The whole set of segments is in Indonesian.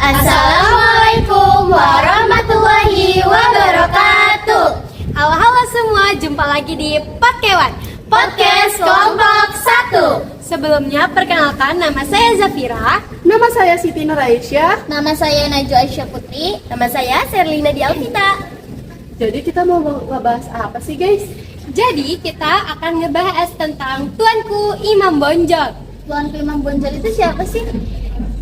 Assalamualaikum warahmatullahi wabarakatuh. Halo semua, jumpa lagi di Podkewan Podcast Kelompok 1. Sebelumnya perkenalkan, nama saya Zafira. Nama saya Siti Nur Aisyah. Nama saya Najwa Aisyah Putri. Nama saya Serlina Dialvita. Jadi kita mau ngebahas apa sih guys? Jadi kita akan ngebahas tentang Tuanku Imam Bonjol. Tuanku Imam Bonjol itu siapa sih?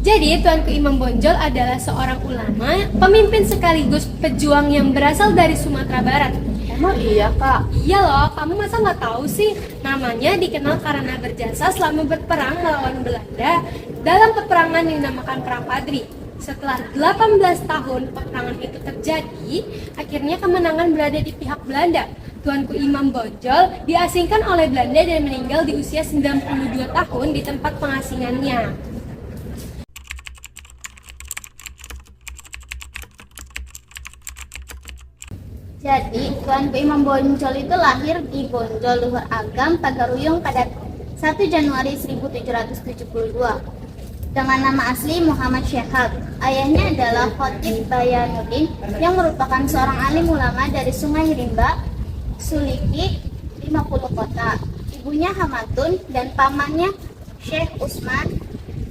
Jadi Tuanku Imam Bonjol adalah seorang ulama, pemimpin sekaligus pejuang yang berasal dari Sumatera Barat. Emang iya kak? Iya loh, kamu masa nggak tahu sih? Namanya dikenal karena berjasa selama berperang melawan Belanda dalam peperangan yang dinamakan Perang Padri. Setelah 18 tahun peperangan itu terjadi, akhirnya kemenangan berada di pihak Belanda. Tuanku Imam Bonjol diasingkan oleh Belanda dan meninggal di usia 92 tahun di tempat pengasingannya. Jadi, Tuanku Imam Bonjol itu lahir di Bonjol, Luhur Agam, Tagaruyung pada 1 Januari 1772 dengan nama asli Muhammad Syihab. Ayahnya adalah Khotib Bayanuddin yang merupakan seorang alim ulama dari Sungai Rimba, Suliki, 50 kota. Ibunya Hamatun dan pamannya Syekh Usman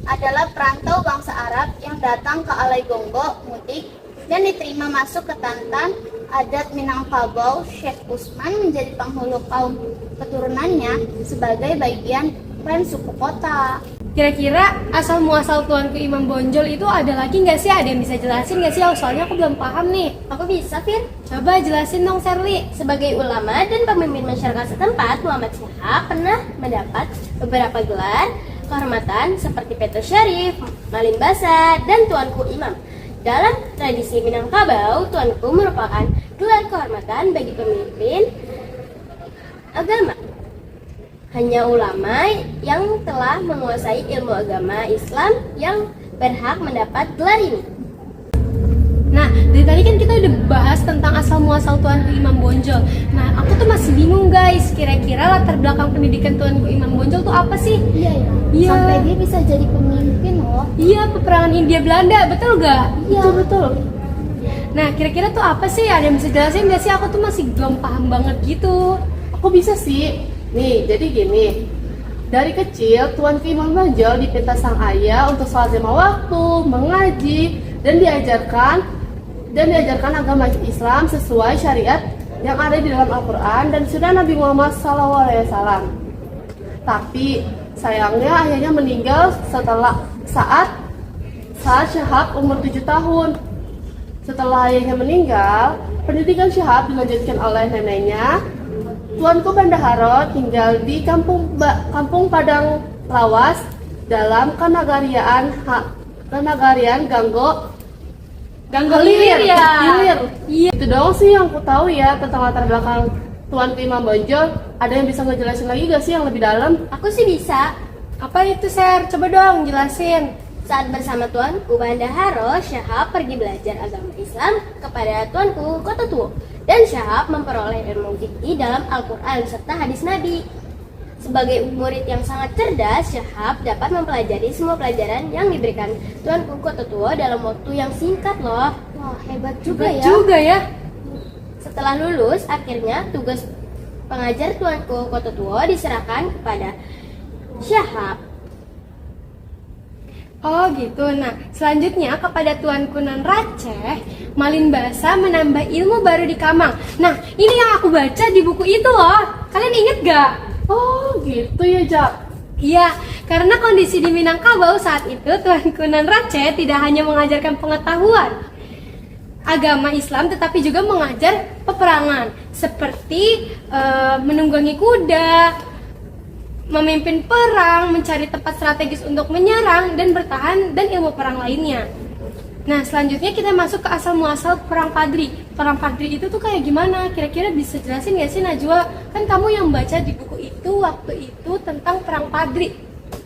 adalah perantau bangsa Arab yang datang ke Alai Gonggo, Mudik, dan diterima masuk ke Tantan adat Minangkabau. Syekh Usman menjadi penghulu kaum keturunannya sebagai bagian klan suku kota. Kira-kira asal muasal Tuanku Imam Bonjol itu ada lagi nggak sih? Ada yang bisa jelasin nggak sih? Soalnya aku belum paham nih. Aku bisa, Fir. Coba jelasin dong, Serli. Sebagai ulama dan pemimpin masyarakat setempat, Muhammad Syihab pernah mendapat beberapa gelar kehormatan seperti Petrus Syarif, Malin Basa, dan Tuanku Imam. Dalam tradisi Minangkabau, Tuanku merupakan gelar kehormatan bagi pemimpin agama. Hanya ulama yang telah menguasai ilmu agama Islam yang berhak mendapat gelar ini. Nah, dari tadi kan kita udah bahas tentang asal muasal Tuanku Imam Bonjol. Nah, aku tuh masih bingung guys, kira-kira latar belakang pendidikan Tuanku Imam Bonjol tuh apa sih? Iya. Sampai dia bisa jadi pemimpin loh. Iya, peperangan India Belanda, betul gak? Iya, betul. Nah, kira-kira tuh apa sih? Ada yang bisa jelasin gak sih? Aku tuh masih belum paham banget gitu. Aku bisa sih. Nih, jadi gini. Dari kecil, Tuanku Imam Bonjol dipinta sang ayah untuk sholat lima waktu, mengaji, dan diajarkan agama Islam sesuai syariat yang ada di dalam Al-Quran dan sunnah Nabi Muhammad SAW. Tapi sayangnya ayahnya meninggal saat Syihab umur 7 tahun. Setelah ayahnya meninggal, pendidikan Syihab dilanjutkan oleh neneknya, Tuanku Bandaharo, tinggal di kampung Padang Lawas dalam Kanagarian Ganggo Lilir ya. Iya. Itu doang sih yang aku tahu ya tentang latar belakang Tuanku Imam Bonjol. Ada yang bisa ngejelasin lagi gak sih yang lebih dalam? Aku sih bisa. Apa itu, Ser? Coba dong jelasin. Saat bersama Tuanku Bandaharo, Syihab pergi belajar agama Islam kepada Tuanku Kota Tua. Dan Syihab memperoleh ilmu fikih dalam Al-Quran serta hadis Nabi. Sebagai murid yang sangat cerdas, Syihab dapat mempelajari semua pelajaran yang diberikan Tuanku Kota Tua dalam waktu yang singkat loh. Wah, hebat juga ya. Juga ya. Setelah lulus, akhirnya tugas pengajar Tuanku Kota Tua diserahkan kepada Syihab. Oh gitu. Nah, selanjutnya kepada Tuanku Nan Raceh, Malin Basa menambah ilmu baru di Kamang. Nah, ini yang aku baca di buku itu loh. Kalian inget gak? Oh gitu ya, Jak. Iya, karena kondisi di Minangkabau saat itu, Tuanku Nan Raceh tidak hanya mengajarkan pengetahuan agama Islam, tetapi juga mengajar peperangan seperti menunggangi kuda, memimpin perang, mencari tempat strategis untuk menyerang dan bertahan, dan ilmu perang lainnya. Nah, selanjutnya kita masuk ke asal muasal Perang Padri. Perang Padri itu tuh kayak gimana? Kira-kira bisa jelasin gak sih, Najwa? Kan kamu yang baca di buku itu waktu itu tentang Perang Padri.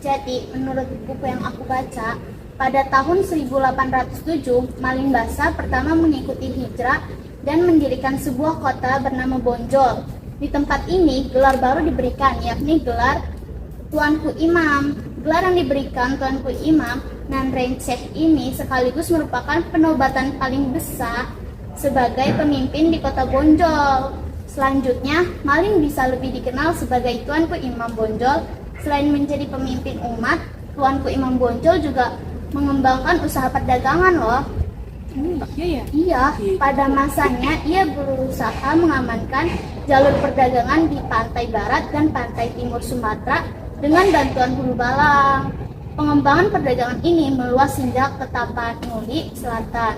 Jadi, menurut buku yang aku baca, pada tahun 1807, Malin Basa pertama mengikuti hijrah dan mendirikan sebuah kota bernama Bonjol. Di tempat ini, gelar baru diberikan, yakni gelar Tuanku Imam. Gelar yang diberikan Tuanku Imam Nandrenceh ini sekaligus merupakan penobatan paling besar sebagai pemimpin di kota Bonjol. Selanjutnya, Maling bisa lebih dikenal sebagai Tuanku Imam Bonjol. Selain menjadi pemimpin umat, Tuanku Imam Bonjol juga mengembangkan usaha perdagangan loh. Iya ya. Iya, pada masanya ia berusaha mengamankan jalur perdagangan di pantai barat dan pantai timur Sumatera dengan bantuan Hulu Balang. Pengembangan perdagangan ini meluas hingga ke Tapanuli Selatan.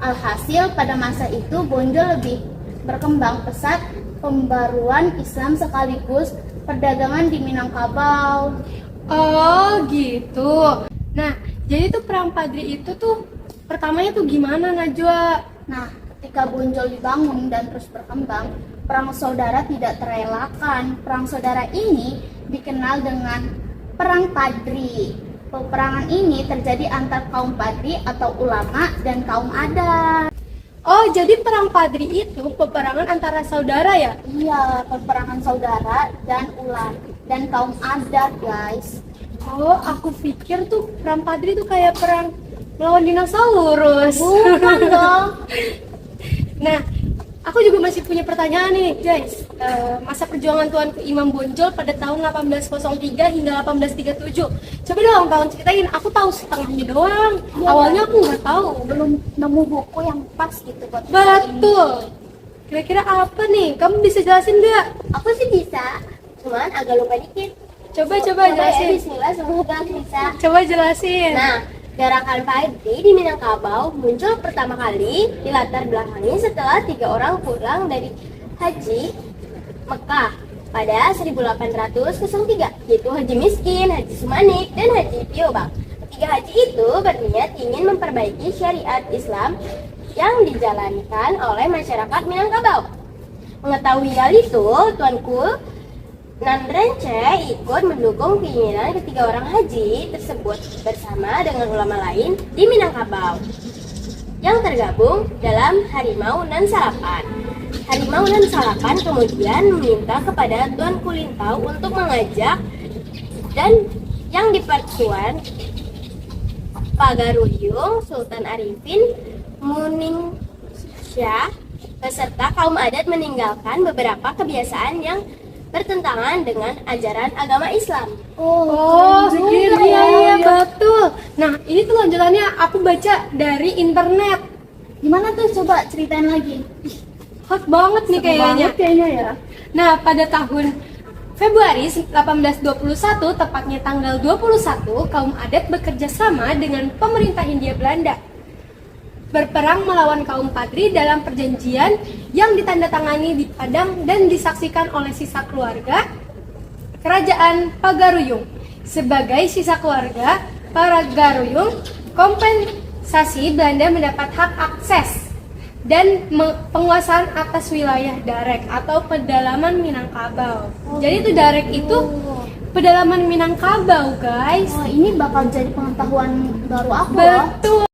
Alhasil, pada masa itu Bonjol lebih berkembang pesat pembaruan Islam sekaligus perdagangan di Minangkabau. Oh gitu. Nah, jadi tuh perang Padri itu tuh pertamanya tuh gimana Najwa? Nah, ketika Bonjol dibangun dan terus berkembang, perang saudara tidak terelakkan. Perang saudara ini dikenal dengan Perang Padri. Peperangan ini terjadi antar kaum Padri atau ulama dan kaum adat. Oh, jadi perang Padri itu peperangan antara saudara ya? Iya, peperangan saudara dan ulama dan kaum adat, guys. Oh, aku pikir tuh perang Padri tuh kayak perang melawan dinosaurus. Bukan dong. Nah, aku juga masih punya pertanyaan nih, guys. Masa perjuangan Tuanku Imam Bonjol pada tahun 1803 hingga 1837. Coba dong, tahun ceritain. Aku tahu setengahnya doang. Iya, Awalnya aku nggak tahu. Belum nemu buku yang pas gitu buat kita ini. Betul. Kira-kira apa nih? Kamu bisa jelasin nggak? Aku sih bisa, cuman agak lupa dikit. Coba Ya, jelasin. bismillah, semoga aku bisa. Coba jelasin. Nah, gerakan Padri di Minangkabau muncul pertama kali di latar belakangi setelah 3 orang pulang dari haji Mekah pada 1803, yaitu Haji Miskin, Haji Sumanik, dan Haji Piobang. Ketiga haji itu berniat ingin memperbaiki syariat Islam yang dijalankan oleh masyarakat Minangkabau. Mengetahui hal itu, Tuanku Nandrenceh ikut mendukung keinginan ketiga orang haji tersebut bersama dengan ulama lain di Minangkabau yang tergabung dalam Harimau Nan Salapan. Harimau Nan Salapan kemudian meminta kepada Tuanku Lintau untuk mengajak dan yang diperkuat Pagaruyung, Sultan Arifin, Muningsyah beserta kaum adat meninggalkan beberapa kebiasaan yang bertentangan dengan ajaran agama Islam. Oh, keren gitu juga ya, ya. iya betul. Nah, ini tuh lanjutannya aku baca dari internet. Gimana tuh, coba ceritain lagi. Hot banget nih kayaknya. kayaknya ya. Nah, pada tahun Februari 1821, tepatnya tanggal 21, kaum adat bekerja sama dengan pemerintah Hindia Belanda berperang melawan kaum Padri dalam perjanjian yang ditandatangani di Padang dan disaksikan oleh sisa keluarga Kerajaan Pagaruyung. Sebagai sisa keluarga Pagaruyung, kompensasi Belanda mendapat hak akses dan penguasaan atas wilayah Darek atau pedalaman Minangkabau. Jadi itu Darek itu pedalaman Minangkabau, guys. Oh, ini bakal jadi pengetahuan baru aku loh. Betul.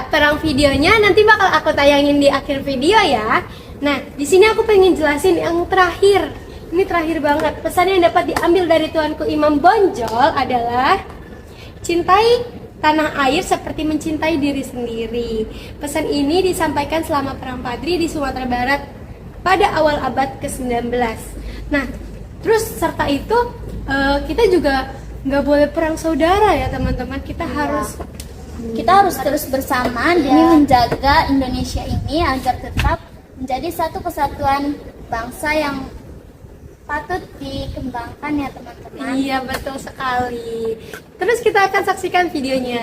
Perang videonya nanti bakal aku tayangin di akhir video ya. Nah, di sini aku pengen jelasin yang terakhir. Ini terakhir banget. Pesan yang dapat diambil dari Tuanku Imam Bonjol adalah cintai tanah air seperti mencintai diri sendiri. Pesan ini disampaikan selama Perang Padri di Sumatera Barat pada awal abad ke-19. Nah, terus serta itu kita juga nggak boleh perang saudara ya teman-teman. Kita harus terus bersama demi menjaga Indonesia ini agar tetap menjadi satu kesatuan bangsa yang patut dikembangkan ya teman-teman. Iya betul sekali. Terus kita akan saksikan videonya.